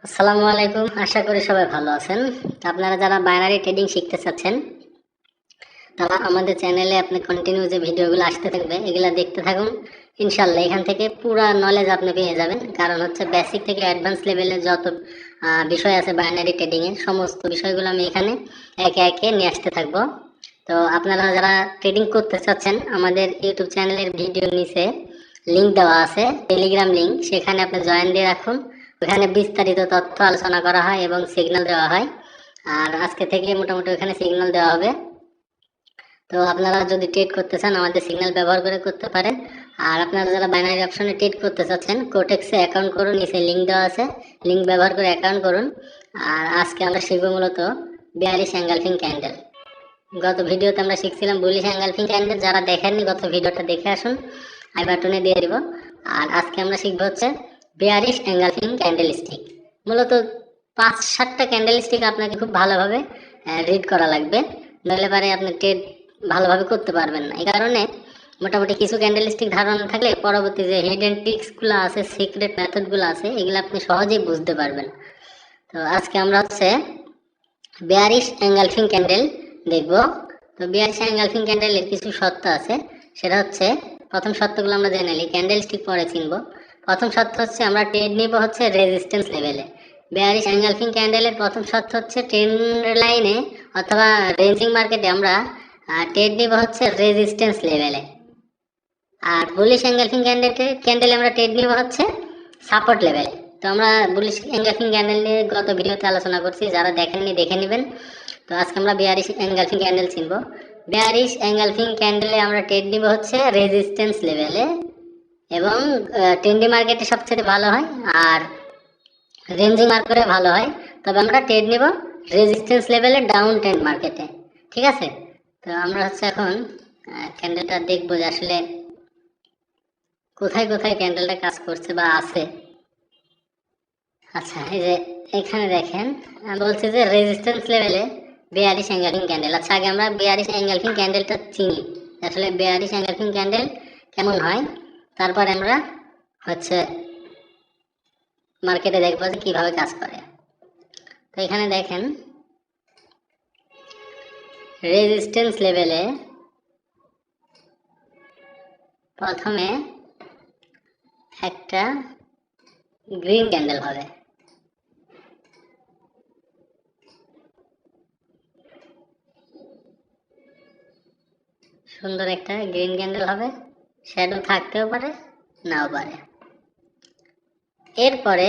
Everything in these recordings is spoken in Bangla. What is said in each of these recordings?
আসসালামু আলাইকুম। আশা করি সবাই ভালো আছেন। আপনারা যারা বাইনারি ট্রেডিং শিখতে চাচ্ছেন তারা আমাদের চ্যানেলে আপনি কন্টিনিউ যে ভিডিওগুলো আসতে থাকবে এগুলা দেখতে থাকুন। ইনশাল্লাহ এখান থেকে পুরা নলেজ আপনি পেয়ে যাবেন। কারণ হচ্ছে বেসিক থেকে অ্যাডভান্স লেভেলের যত বিষয় আছে বাইনারি ট্রেডিং এর সমস্ত বিষয়গুলো আমি এখানে একে একে নিয়ে আসতে থাকবো। তো আপনারা যারা ট্রেডিং করতে চাচ্ছেন আমাদের ইউটিউব চ্যানেলের ভিডিও নিচে লিংক দেওয়া আছে, টেলিগ্রাম লিংক, সেখানে আপনি জয়েন দিয়ে রাখুন। ওখানে বিস্তারিত তথ্য আলোচনা করা হয় এবং সিগন্যাল দেওয়া হয়। আর আজকে থেকে মোটামুটি ওখানে সিগন্যাল দেওয়া হবে। তো আপনারা যদি ট্রেড করতে চান আমাদের সিগন্যাল ব্যবহার করে করতে পারেন। আর আপনারা যারা বাইনারি অপশনে ট্রেড করতে চাচ্ছেন কোটেক্সে অ্যাকাউন্ট করুন, নিচে লিঙ্ক দেওয়া আছে, লিঙ্ক ব্যবহার করে অ্যাকাউন্ট করুন। আর আজকে আমরা শিখবো মূলত বিয়ারিশ এঙ্গালফিং ক্যান্ডেল। গত ভিডিওতে আমরা শিখছিলাম বুলিশ এঙ্গালফিং ক্যান্ডেল। যারা দেখেননি গত ভিডিওটা দেখে আসুন, আই বাটনে দিয়ে দিব। আর আজকে আমরা শিখবো হচ্ছে বিয়ারিশ এঙ্গালফিং ক্যান্ডেল স্টিক। মূলত 5-7টা ক্যান্ডেল স্টিক আপনাকে খুব ভালোভাবে রিড করা লাগবে, নইলে পারে আপনি ট্রেড ভালোভাবে করতে পারবেন না। এই কারণে মোটামুটি কিছু ক্যান্ডেল স্টিক ধারণা থাকলে পরবর্তী যে হিডেন ট্রিক্সগুলো আছে, সিক্রেট মেথডগুলো আছে, এগুলো আপনি সহজেই বুঝতে পারবেন। তো আজকে আমরা হচ্ছে বেয়ারিশ এঙ্গালফিং ক্যান্ডেল দেখব। তো বেয়ারিশ এঙ্গালফিং ক্যান্ডেলের কিছু শর্ত আছে, সেটা হচ্ছে প্রথম শর্তগুলো আমরা জেনে নিই, ক্যান্ডেল স্টিক পরে চিনব। প্রথম শর্ত হচ্ছে আমরা ট্রেড নিব হচ্ছে রেজিস্ট্যান্স লেভেলে। বেয়ারিশ এঙ্গালফিং ক্যান্ডেলের প্রথম শর্ত হচ্ছে ট্রেন্ড লাইনে অথবা রেঞ্জিং মার্কেটে আমরা ট্রেড নিব হচ্ছে রেজিস্ট্যান্স লেভেলে। আর বুলিশ এঙ্গালফিং ক্যান্ডেলে আমরা ট্রেড নিব হচ্ছে সাপোর্ট লেভেলে। তো আমরা বুলিশ এঙ্গালফিং ক্যান্ডেল নিয়ে গত ভিডিওতে আলোচনা করছি, যারা দেখেননি দেখে নেবেন। তো আজকে আমরা বেয়ারিশ এঙ্গালফিং ক্যান্ডেল চিনব। বেয়ারিশ এঙ্গালফিং ক্যান্ডেলে আমরা ট্রেড নিব হচ্ছে রেজিস্ট্যান্স লেভেলে এবং ট্রেন্ডি মার্কেটে সবচেয়ে ভালো হয় আর রেঞ্জিং মার্কেটে ভালো হয়। তবে আমরা ট্রেড নিব রেজিস্ট্যান্স লেভেলে ডাউন ট্রেন্ড মার্কেটে। ঠিক আছে? তো আমরা হচ্ছে এখন ক্যান্ডেলটা দেখবো যে আসলে কোথায় কোথায় ক্যান্ডেলটা কাজ করছে বা আছে। আচ্ছা, এই যে এখানে দেখেন বলছে যে রেজিস্ট্যান্স লেভেলে বেয়ারিশ এঙ্গালফিং ক্যান্ডেল। আচ্ছা, আগে আমরা বেয়ারিশ এঙ্গালফিং ক্যান্ডেলটা চিনি, আসলে বেয়ারিশ এঙ্গালফিং ক্যান্ডেল কেমন হয়, তারপর আমরা হচ্ছে মার্কেটে দেখবো যে কিভাবে কাজ করে। তো এখানে দেখেন রেজিস্ট্যান্স লেভেলে প্রথমে একটা গ্রিন ক্যান্ডেল হবে, সুন্দর একটা গ্রিন ক্যান্ডেল হবে, শ্যাডো থাকতেও পারে নাও পারে। এরপরে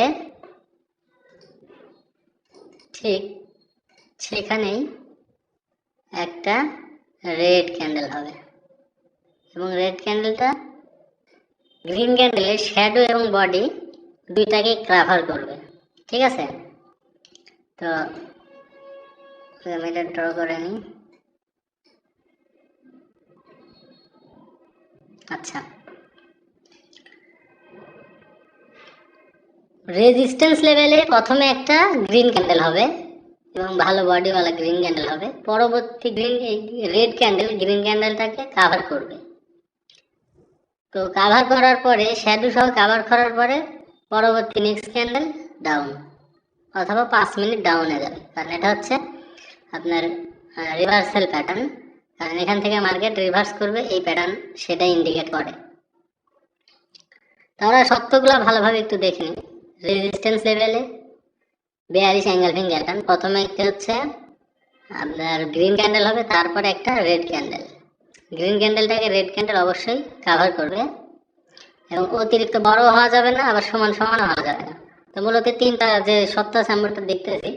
ঠিক সেখানেই একটা রেড ক্যান্ডেল হবে এবং রেড ক্যান্ডেলটা গ্রিন ক্যান্ডেলের শ্যাডো এবং বডি দুইটাকে কভার করবে। ঠিক আছে? তো আমি এটা ড্র করে নিই। আচ্ছা, রেজিস্ট্যান্স লেভেলে প্রথমে একটা গ্রিন ক্যান্ডেল হবে এবং ভালো বডিওয়ালা গ্রিন ক্যান্ডেল হবে। পরবর্তী রেড ক্যান্ডেল গ্রিন ক্যান্ডেলটাকে কাভার করবে। তো কাভার করার পরে শ্যাডো সহ কাভার করার পরে পরবর্তী নেক্সট ক্যান্ডেল ডাউন অথবা 5 মিনিট ডাউনে যাবে, কারণ এটা হচ্ছে আপনার রিভার্সাল প্যাটার্ন। কারণ এখান থেকে মার্কেট রিভার্স করবে, এই প্যাটার্ন সেটা ইন্ডিকেট করে। তো আমরা সত্যগুলো ভালোভাবে একটু দেখে নিই। রেজিস্ট্যান্স লেভেলে বেয়ারিশ এঙ্গালফিং প্যাটার্ন, প্রথমে একটা হচ্ছে আপনার গ্রিন ক্যান্ডেল হবে, তারপরে একটা রেড ক্যান্ডেল। গ্রিন ক্যান্ডেলটাকে রেড ক্যান্ডেল অবশ্যই কাভার করবে এবং অতিরিক্ত বড় হওয়া যাবে না, আবার সমান সমানও হওয়া যাবে না। তো মূলত তিনটা যে সত্য আছে আমরা দেখতেছি,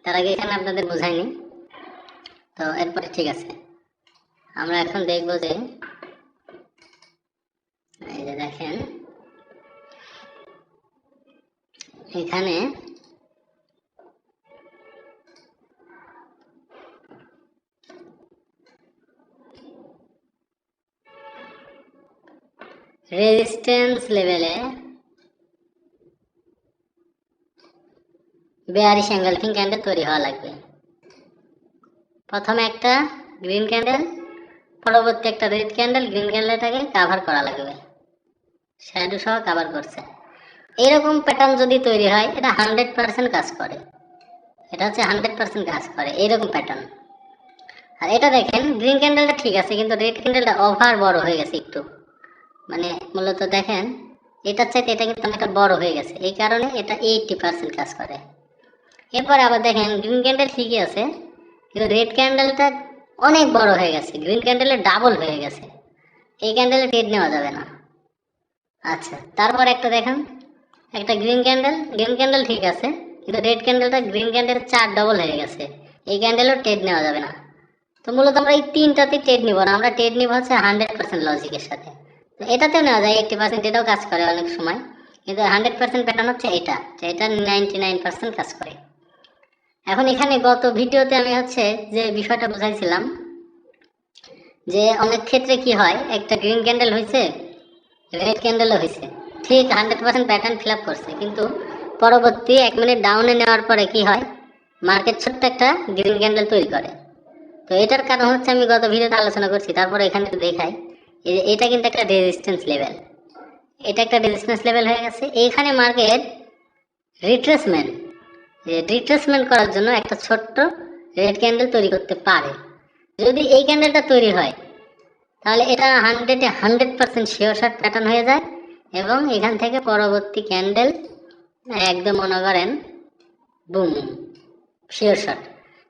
তার আগে এখানে আপনাদের বোঝাইনি। তো এরপরে ঠিক আছে, আমরা এখন দেখবো যে এই যে দেখেন এখানে রেজিস্ট্যান্স লেভেলে বেয়ারিশ এঙ্গালফিং ক্যান্ডেল তৈরি হওয়া লাগবে। প্রথমে একটা গ্রিন ক্যান্ডেল, পরবর্তী একটা রেড ক্যান্ডেল, গ্রিন ক্যান্ডেলটাকে কাভার করা লাগবে, শ্যাডো সহ কাভার করছে। এইরকম প্যাটার্ন যদি তৈরি হয় এটা 100% কাজ করে, এটা হচ্ছে 100% কাজ করে এইরকম প্যাটার্ন। আর এটা দেখেন গ্রিন ক্যান্ডেলটা ঠিক আছে, কিন্তু রেড ক্যান্ডেলটা ওভার বড় হয়ে গেছে একটু, মানে মূলত দেখেন এটার চাইতে এটা কিন্তু অনেকটা বড় হয়ে গেছে, এই কারণে এটা 80% কাজ করে। এরপরে আবার দেখেন গ্রিন ক্যান্ডেল ঠিকই আছে, কিন্তু রেড ক্যান্ডেলটা অনেক বড় হয়ে গেছে, গ্রিন ক্যান্ডেলের ডাবল হয়ে গেছে, এই ক্যান্ডেলে ট্রেড নেওয়া যাবে না। আচ্ছা, তারপর একটা দেখেন, একটা গ্রিন ক্যান্ডেল ঠিক আছে, কিন্তু রেড ক্যান্ডেলটা গ্রিন ক্যান্ডেল 4 ডবল হয়ে গেছে, এই ক্যান্ডেলও ট্রেড নেওয়া যাবে না। তো মূলত আমরা এই তিনটাতে ট্রেড নিব না, আমরা ট্রেড নিব হচ্ছে 100% লজিকের সাথে। এটাতেও নেওয়া যায় 80%, এটাও কাজ করে অনেক সময়, কিন্তু 100% প্যাটার্ন হচ্ছে এটা, এটা 99% কাজ করে। এখন এখানে গত ভিডিওতে আমি হচ্ছে যে বিষয়টা বুঝাইছিলাম যে অনেক ক্ষেত্রে কি হয়, একটা গ্রিন ক্যান্ডেল হয়েছে, রেড ক্যান্ডেলও হয়েছে, ঠিক 100% প্যাটার্ন ফিল আপ করছে, কিন্তু পরবর্তী 1 মিনিট ডাউনে নেওয়ার পরে কি হয়, মার্কেট ছোট্ট একটা গ্রিন ক্যান্ডেল তৈরি করে। তো এটার কারণ হচ্ছে আমি গত ভিডিওতে আলোচনা করছি, তারপরে এখানে একটু দেখাই, এটা কিন্তু একটা রেজিস্ট্যান্স লেভেল, এটা একটা রেজিস্ট্যান্স লেভেল হয়ে গেছে। এইখানে মার্কেট রিট্রেসমেন্ট করার জন্য একটা ছোট্ট রেড ক্যান্ডেল তৈরি করতে পারে। যদি এই ক্যান্ডেলটা তৈরি হয় তাহলে এটা 100% শিওর শর্ট প্যাটার্ন হয়ে যায়, এবং এখান থেকে পরবর্তী ক্যান্ডেল একদম মনে করেন বুম, শিওর শর্ট।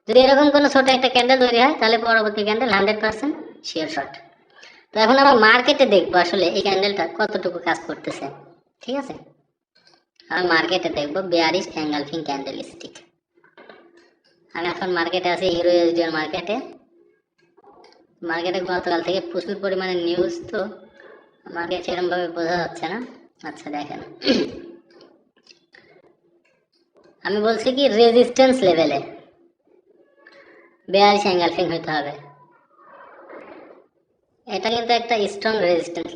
যদি এরকম কোনো ছোট একটা ক্যান্ডেল তৈরি হয় তাহলে পরবর্তী ক্যান্ডেল 100% শিওর শর্ট। তো এখন আমরা মার্কেটে দেখবো আসলে এই ক্যান্ডেলটা কতটুকু কাজ করতেছে, ঠিক আছে। আমি মার্কেটে দেখবো বেয়ারিশ এঙ্গালফিং ক্যান্ডেল স্টিক। আমি এখন মার্কেটে আছি ইউরো ইউএসডি এর মার্কেটে। মার্কেটে গতকাল থেকে প্রচুর পরিমাণে নিউজ, তো আমাকে সেরকম ভাবে বোঝা যাচ্ছে না। আচ্ছা দেখেন, আমি বলছি কি রেজিস্ট্যান্স লেভেলে বেয়ারিশ এঙ্গালফিং হইতে হবে, এটা কিন্তু একটা স্ট্রং রেজিস্ট্যান্স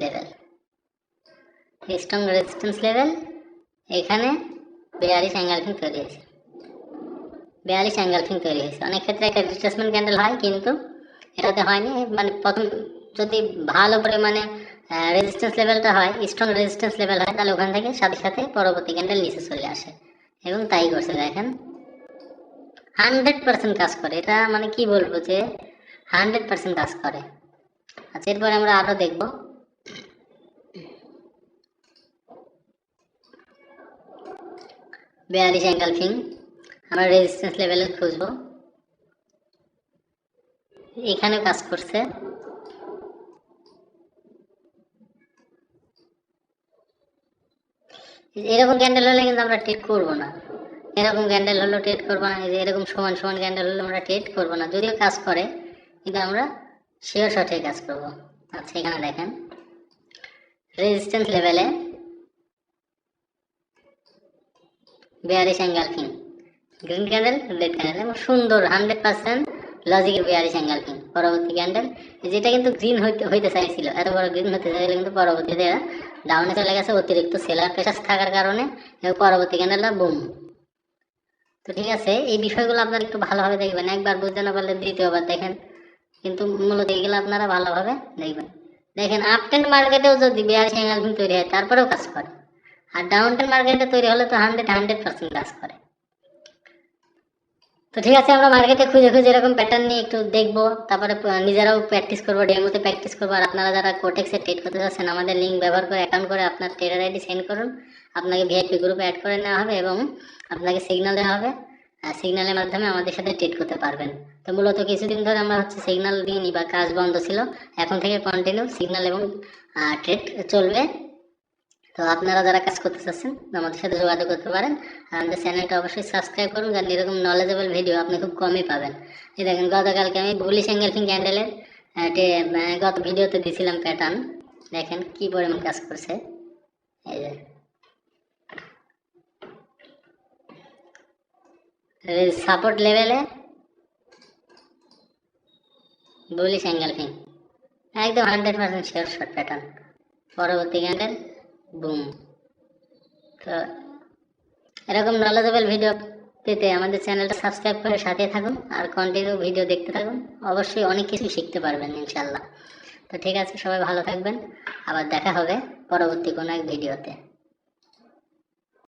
লেভেল, এখানে বেয়ারিশ এঙ্গালফিং তৈরি হয়েছে, অনেক ক্ষেত্রে একটা রিট্রেসমেন্ট ক্যান্ডেল হয়, কিন্তু এটাতে হয়নি। মানে প্রথম যদি ভালো পরিমাণে রেজিস্ট্যান্স লেভেলটা হয়, স্ট্রং রেজিস্ট্যান্স লেভেল হয়, তাহলে ওখান থেকে সাথে সাথে পরবর্তী ক্যান্ডেল নিচে চলে আসে, এবং তাই করছে দেখেন 100% কাজ করে। এটা মানে কি বলবো যে 100% কাজ করে। আচ্ছা, এরপরে আমরা আরো দেখবো বেয়ারিশ এঙ্গালফিং, আমরা রেজিস্ট্যান্স লেভেলে খুঁজবো, এখানে কাজ করছে। এরকম ক্যান্ডেল হলে কিন্তু আমরা ট্রেড করবো না, এরকম ক্যান্ডেল হলো ট্রেড করবো না, এরকম সমান সমান ক্যান্ডেল হলে আমরা ট্রেড করবো না, যদিও কাজ করে কিন্তু আমরা শিওর শর্টে কাজ করবো। আচ্ছা, এখানে দেখেন রেজিস্ট্যান্স লেভেলে bearish engulfing, green candle, red candle, এবং সুন্দর 100% লজিকের বেয়ারিশ এঙ্গালফিং। পরবর্তী ক্যান্ডেল যেটা কিন্তু গ্রিন হইতে চাইছিল, এত বড় গ্রিন হতে চাইলে কিন্তু পরবর্তীতে ডাউনে চলে গেছে অতিরিক্ত সেলার প্রেসার থাকার কারণে, এবং পরবর্তী ক্যান্ডেলটা বুম। তো ঠিক আছে, এই বিষয়গুলো আপনারা একটু ভালোভাবে দেখবেন, একবার বুঝতে না পারলে দ্বিতীয়বার দেখেন, কিন্তু মূলত এইগুলো আপনারা ভালোভাবে দেখবেন। দেখেন আপ ট্রেন্ড মার্কেটেও যদি বেয়ারিশ এঙ্গালফিং তৈরি হয় তারপরেও কাজ করে, আর ডাউন ট্রেন্ড মার্কেটে তৈরি হলে তো 100% কাজ করে। তো ঠিক আছে, আমরা মার্কেটে খুঁজে খুঁজে এরকম প্যাটার্ন নিয়ে একটু দেখবো, তারপরে নিজেরাও প্র্যাকটিস করবো, ডেমোতে প্র্যাকটিস করবো। আর আপনারা যারা কোটেক্সে ট্রেড করতে যাচ্ছেন, আমাদের লিঙ্ক ব্যবহার করে অ্যাকাউন্ট করে আপনার ট্রেডার আইডি সেন্ড করুন, আপনাকে ভিআইপি গ্রুপে অ্যাড করে নেওয়া হবে, এবং আপনাকে সিগন্যাল দেওয়া হবে, আর সিগন্যালের মাধ্যমে আমাদের সাথে ট্রেড করতে পারবেন। তো মূলত কিছুদিন ধরে আমরা হচ্ছে সিগন্যাল দিইনি বা কাজ বন্ধ ছিল, এখন থেকে কন্টিনিউ সিগন্যাল এবং ট্রেড চলবে। তো আপনারা যারা কাজ করতে চাচ্ছেন আমাদের সাথে যোগাযোগ করতে পারেন, আর আমাদের চ্যানেলটা অবশ্যই সাবস্ক্রাইব করুন, কারণ এরকম নলেজেবল ভিডিও আপনি খুব কমই পাবেন। এই দেখেন গতকালকে আমি বুলিশ এঙ্গেলফিং ক্যান্ডেলের গত ভিডিওতে দিয়েছিলাম প্যাটার্ন, দেখেন কি পরিমাণ কাজ করছে। এই যে সাপোর্ট লেভেলে বুলিশ এঙ্গেলফিং একদম 100% শিওর শর্ট প্যাটার্ন, পরবর্তী ক্যান্ডেল বুম। তো এরকম নলেজেবল ভিডিও পেতে আমাদের চ্যানেলটা সাবস্ক্রাইব করে সাথে থাকুন, আর কন্টিনিউ ভিডিও দেখতে থাকুন, অবশ্যই অনেক কিছু শিখতে পারবেন ইনশাল্লাহ। তো ঠিক আছে, সবাই ভালো থাকবেন, আবার দেখা হবে পরবর্তী কোনো এক ভিডিওতে।